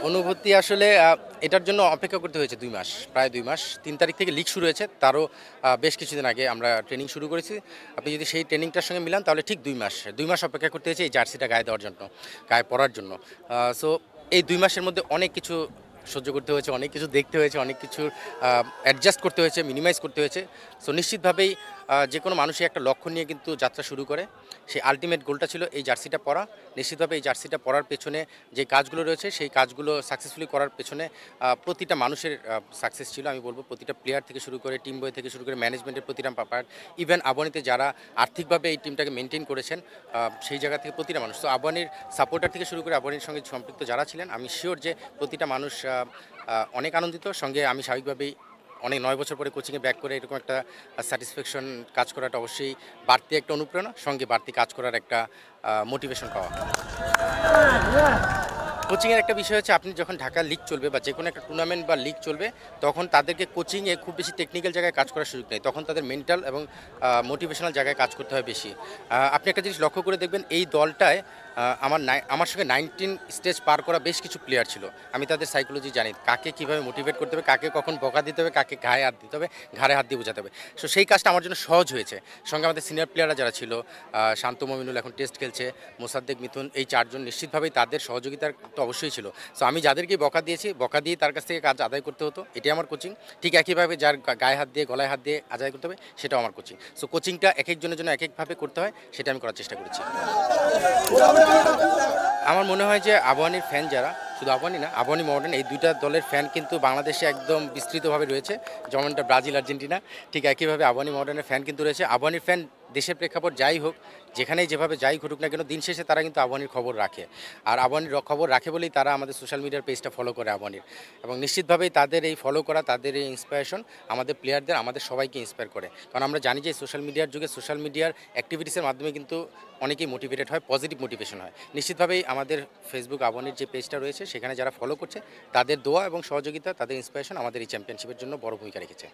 অনুভূতি আসলে এটার জন্য অপেক্ষা করতে হয়েছে ২ মাস, প্রায় ২ মাস। ৩ তারিখ থেকে লিগ শুরু হয়েছে। তারও বেশ কিছুদিন আগে আমরা ট্রেনিং শুরু করেছি। আপনি যদি সেই ট্রেনিংটার সঙ্গে মিলান তাহলে ঠিক ২ মাস। ২ মাস অপেক্ষা করতে হয়েছে এই জার্সিটা গায়ে দেওয়ার জন্য, গায়ে পরার জন্য। সো এই ২ মাসের মধ্যে অনেক কিছু সহ্য করতে হয়েছে, অনেক কিছু দেখতে হয়েছে, অনেক কিছু অ্যাডজাস্ট করতে হয়েছে, মিনিমাইজ করতে হয়েছে। সো নিশ্চিতভাবেই যেকোনো মানুষই একটা লক্ষ্য নিয়ে কিন্তু যাত্রা শুরু করে। সেই আল্টিমেট গোলটা ছিল এই জার্সিটা পরা। নিশ্চিতভাবে এই জার্সিটা পরার পেছনে যে কাজগুলো রয়েছে সেই কাজগুলো সাকসেসফুলি করার পেছনে প্রতিটা মানুষের সাকসেস ছিল। আমি বলব প্রতিটা প্লেয়ার থেকে শুরু করে টিম বয় থেকে শুরু করে ম্যানেজমেন্টের প্রতিটা পার্ট, ইভেন আবাহনীতে যারা আর্থিকভাবে এই টিমটাকে মেনটেন করেছেন সেই জায়গা থেকে প্রতিটা মানুষ। তো আবাহনীর সাপোর্টার থেকে শুরু করে আবাহনীর সঙ্গে সম্পৃক্ত যারা ছিলেন, আমি শিওর যে প্রতিটা মানুষ অনেক আনন্দিত। সঙ্গে আমি স্বাভাবিকভাবেই অনেক ৯ বছর পরে কোচিংয়ে ব্যাক করে এরকম একটা স্যাটিসফ্যাকশন কাজ করাটা অবশ্যই বাড়তি একটা অনুপ্রেরণা, সঙ্গে বাড়তি কাজ করার একটা মোটিভেশন পাওয়া। কোচিংয়ের একটা বিষয় হচ্ছে আপনি যখন ঢাকা লিগ চলবে বা যে কোনো একটা টুর্নামেন্ট বা লিগ চলবে তখন তাদেরকে কোচিংয়ে খুব বেশি টেকনিক্যাল জায়গায় কাজ করার সুযোগ নেই। তখন তাদের মেন্টাল এবং মোটিভেশনাল জায়গায় কাজ করতে হয় বেশি। আপনি একটা জিনিস লক্ষ্য করে দেখবেন এই দলটায় আমার সঙ্গে 19 স্টেজ পার করা বেশ কিছু প্লেয়ার ছিল। আমি তাদের সাইকোলজি জানি, কাকে কীভাবে মোটিভেট করতে হবে, কাকে কখন বকা দিতে হবে, কাকে গায়ে হাত দিতে হবে, ঘাড়ে হাত দিয়ে বোঝাতে হবে। সো সেই কাজটা আমার জন্য সহজ হয়েছে। সঙ্গে আমাদের সিনিয়র প্লেয়াররা যারা ছিল, শান্ত মমিনুল এখন টেস্ট খেলছে, মোসাদ্দেক মিথুন, এই চারজন নিশ্চিতভাবেই তাদের সহযোগিতার তো অবশ্যই ছিল। সো আমি যাদেরকে বকা দিয়েছি, বকা দিয়ে তার কাছ থেকে কাজ আদায় করতে হতো, এটাই আমার কোচিং। ঠিক একইভাবে যার গায়ে হাত দিয়ে গলায় হাত দিয়ে আদায় করতে হবে সেটাও আমার কোচিং। সো কোচিংটা এক একজনের জন্য এক একভাবে করতে হয়, সেটা আমি করার চেষ্টা করেছি। আমার মনে হয় যে আবাহনীর ফ্যান যারা, শুধু আবাহনী না, আবাহনী মডার্ন এই দুইটা দলের ফ্যান কিন্তু বাংলাদেশে একদম বিস্তৃতভাবে রয়েছে। যেমনটা ব্রাজিল আর্জেন্টিনা, ঠিক একইভাবে আবাহনী মডার্নের ফ্যান কিন্তু রয়েছে। আবাহনীর ফ্যান দেশের প্রেক্ষাপট যাই হোক, যেখানেই যেভাবে যাই ঘটুক না কেন, দিন শেষে তারা কিন্তু আবাহনীর খবর রাখে। আর আবাহনীর খবর রাখে বলেই তারা আমাদের সোশ্যাল মিডিয়ার পেজটা ফলো করে আবাহনীর। এবং নিশ্চিতভাবেই তাদের এই ফলো করা, তাদের এই ইন্সপিরেশন আমাদের প্লেয়ারদের, আমাদের সবাইকে ইন্সপায়ার করে। কারণ আমরা জানি যে সোশ্যাল মিডিয়ার যুগে সোশ্যাল মিডিয়ার অ্যাক্টিভিটিসের মাধ্যমে কিন্তু অনেকেই মোটিভেটেড হয়, পজিটিভ মোটিভেশন হয়। নিশ্চিতভাবেই আমাদের ফেসবুক আবাহনীর যে পেজটা রয়েছে সেখানে যারা ফলো করছে তাদের দোয়া এবং সহযোগিতা, তাদের ইন্সপিরেশন আমাদের এই চ্যাম্পিয়নশিপের জন্য বড় ভূমিকা রেখেছে।